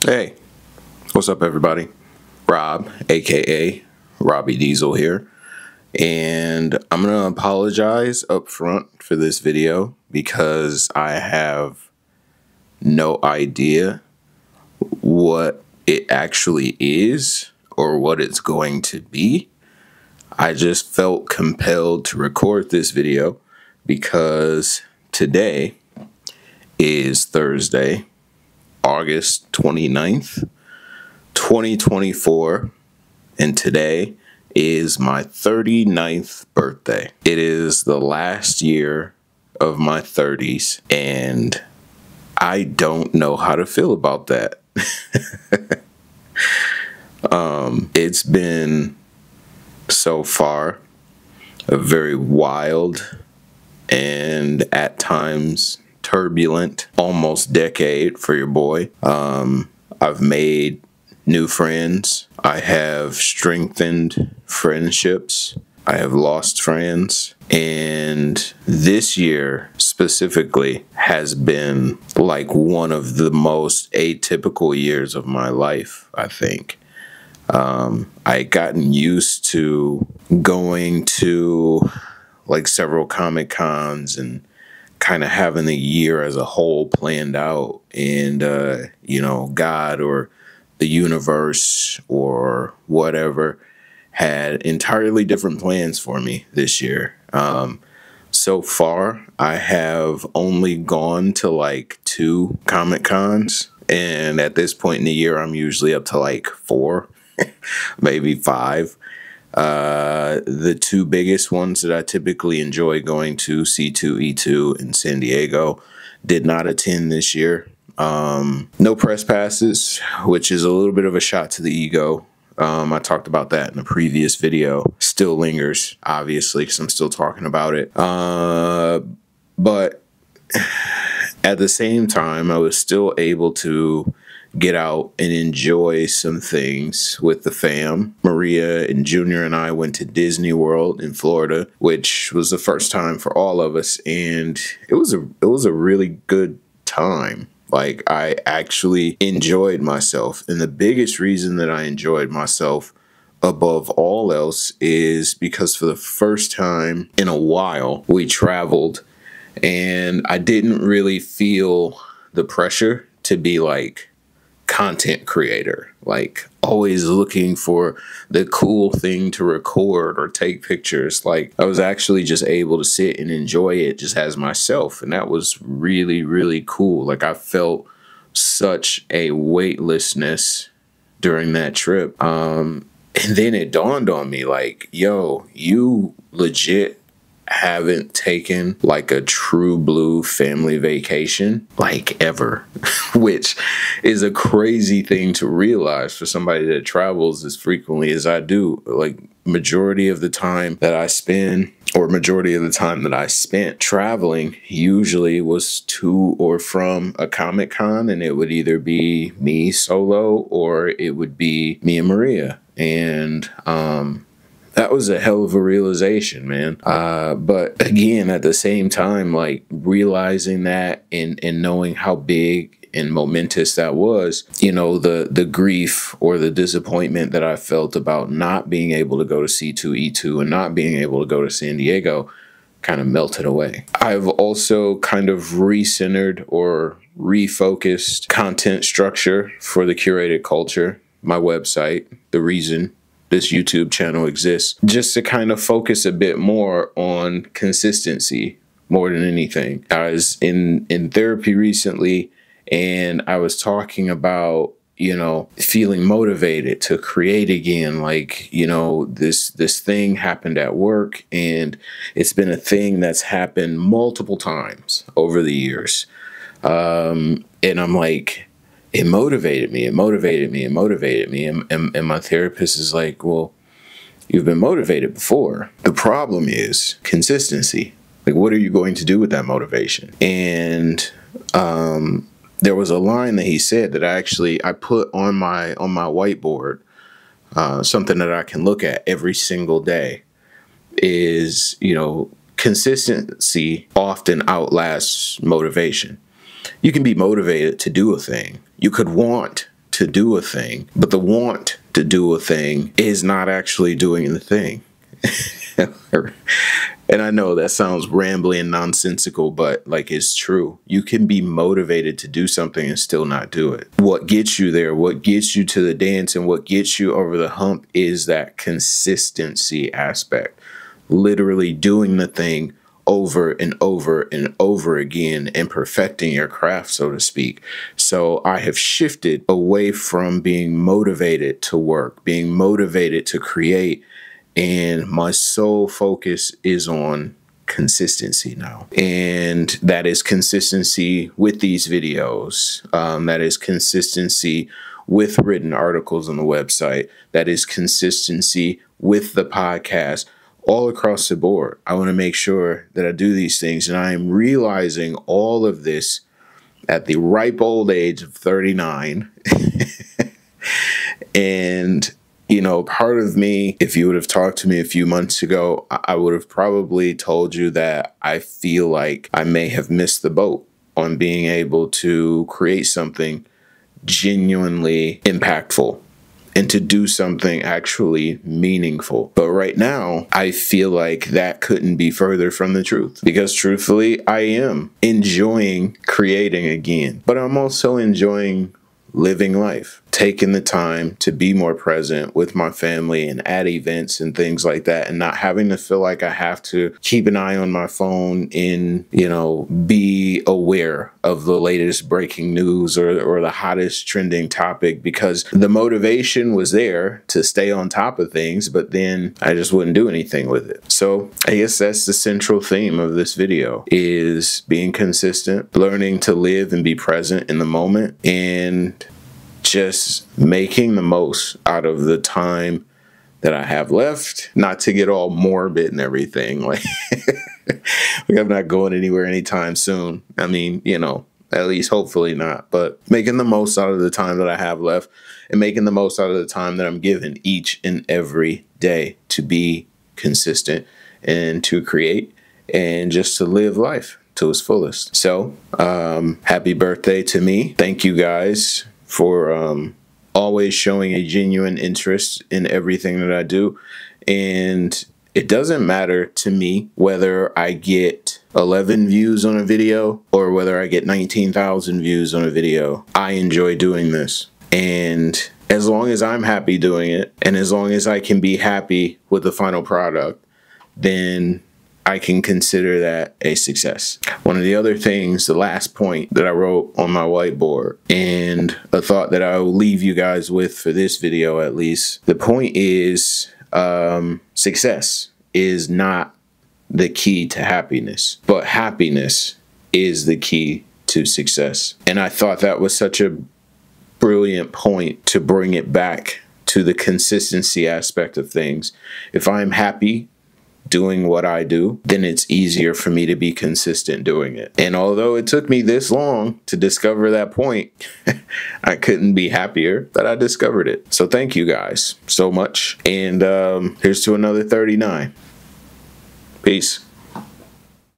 Hey, what's up, everybody? Rob, aka Robbie Deezle here, and I'm gonna apologize up front for this video because I have no idea what it actually is or what it's going to be. I just felt compelled to record this video because today is Thursday, August 29th, 2024, and today is my 39th birthday. It is the last year of my 30s, and I don't know how to feel about that. It's been so far a very wild and at times turbulent almost decade for your boy. I've made new friends. I have strengthened friendships. I have lost friends. And this year specifically has been like one of the most atypical years of my life, I think. I had gotten used to going to like several Comic Cons and kind of having the year as a whole planned out, and God or the universe or whatever had entirely different plans for me this year. So far I have only gone to like 2 Comic Cons, and at this point in the year I'm usually up to like 4 maybe 5. The 2 biggest ones that I typically enjoy going to, C2E2 in San Diego, did not attend this year. No press passes, which is a little bit of a shot to the ego. I talked about that in a previous video. Still lingers, obviously, because I'm still talking about it. But at the same time, I was still able to get out and enjoy some things with the fam. Maria and Junior and I went to Disney World in Florida, which was the first time for all of us, and it was a really good time. Like, I actually enjoyed myself, and the biggest reason that I enjoyed myself above all else is because for the first time in a while we traveled, and I didn't really feel the pressure to be like content creator, like always looking for the cool thing to record or take pictures. Like, I was actually just able to sit and enjoy it just as myself, and that was really, really cool. Like, I felt such a weightlessness during that trip. And then it dawned on me, like, yo, you legit haven't taken like a true blue family vacation like ever, which is a crazy thing to realize for somebody that travels as frequently as I do. Like, majority of the time that I spend, or majority of the time that I spent traveling, usually was to or from a Comic Con, and it would either be me solo or it would be me and Maria. And that was a hell of a realization, man. But again, at the same time, like, realizing that and knowing how big and momentous that was, you know, the grief or the disappointment that I felt about not being able to go to C2E2 and not being able to go to San Diego kind of melted away. I've also kind of recentered or refocused content structure for the Curated Culture, my website, the reason this YouTube channel exists, just to kind of focus a bit more on consistency more than anything. I was in therapy recently, and I was talking about, you know, feeling motivated to create again. Like, you know, this thing happened at work, and it's been a thing that's happened multiple times over the years. And I'm like, it motivated me, it motivated me, it motivated me. And my therapist is like, well, you've been motivated before. The problem is consistency. Like, what are you going to do with that motivation? And there was a line that he said that I put on my whiteboard, something that I can look at every single day, is, you know, consistency often outlasts motivation. You can be motivated to do a thing. You could want to do a thing, but the want to do a thing is not actually doing the thing. And I know that sounds rambling and nonsensical, but like, it's true. You can be motivated to do something and still not do it. What gets you there, what gets you to the dance, and what gets you over the hump is that consistency aspect. Literally doing the thing over and over and over again and perfecting your craft, so to speak. So I have shifted away from being motivated to work, being motivated to create, and my sole focus is on consistency now. And that is consistency with these videos. That is consistency with written articles on the website. That is consistency with the podcast. All across the board, I want to make sure that I do these things. And I am realizing all of this at the ripe old age of 39. And, you know, part of me, if you would have talked to me a few months ago, I would have probably told you that I feel like I may have missed the boat on being able to create something genuinely impactful and to do something actually meaningful. But right now, I feel like that couldn't be further from the truth, because truthfully, I am enjoying creating again, but I'm also enjoying living life, taking the time to be more present with my family and at events and things like that, and not having to feel like I have to keep an eye on my phone and, you know, be aware of the latest breaking news or the hottest trending topic, because the motivation was there to stay on top of things, but then I just wouldn't do anything with it. So I guess that's the central theme of this video, is being consistent, learning to live and be present in the moment, and just making the most out of the time that I have left. Not to get all morbid and everything, like I'm not going anywhere anytime soon. I mean, you know, at least hopefully not, but making the most out of the time that I have left, and making the most out of the time that I'm given each and every day to be consistent and to create and just to live life to its fullest. So happy birthday to me. Thank you guys for always showing a genuine interest in everything that I do. And it doesn't matter to me whether I get 11 views on a video or whether I get 19,000 views on a video. I enjoy doing this. And as long as I'm happy doing it, and as long as I can be happy with the final product, then I can consider that a success. One of the other things, the last point that I wrote on my whiteboard, and a thought that I will leave you guys with for this video at least, the point is success is not the key to happiness, but happiness is the key to success. And I thought that was such a brilliant point to bring it back to the consistency aspect of things. If I'm happy doing what I do, then it's easier for me to be consistent doing it. And although it took me this long to discover that point, I couldn't be happier that I discovered it. So thank you guys so much. And here's to another 39. Peace.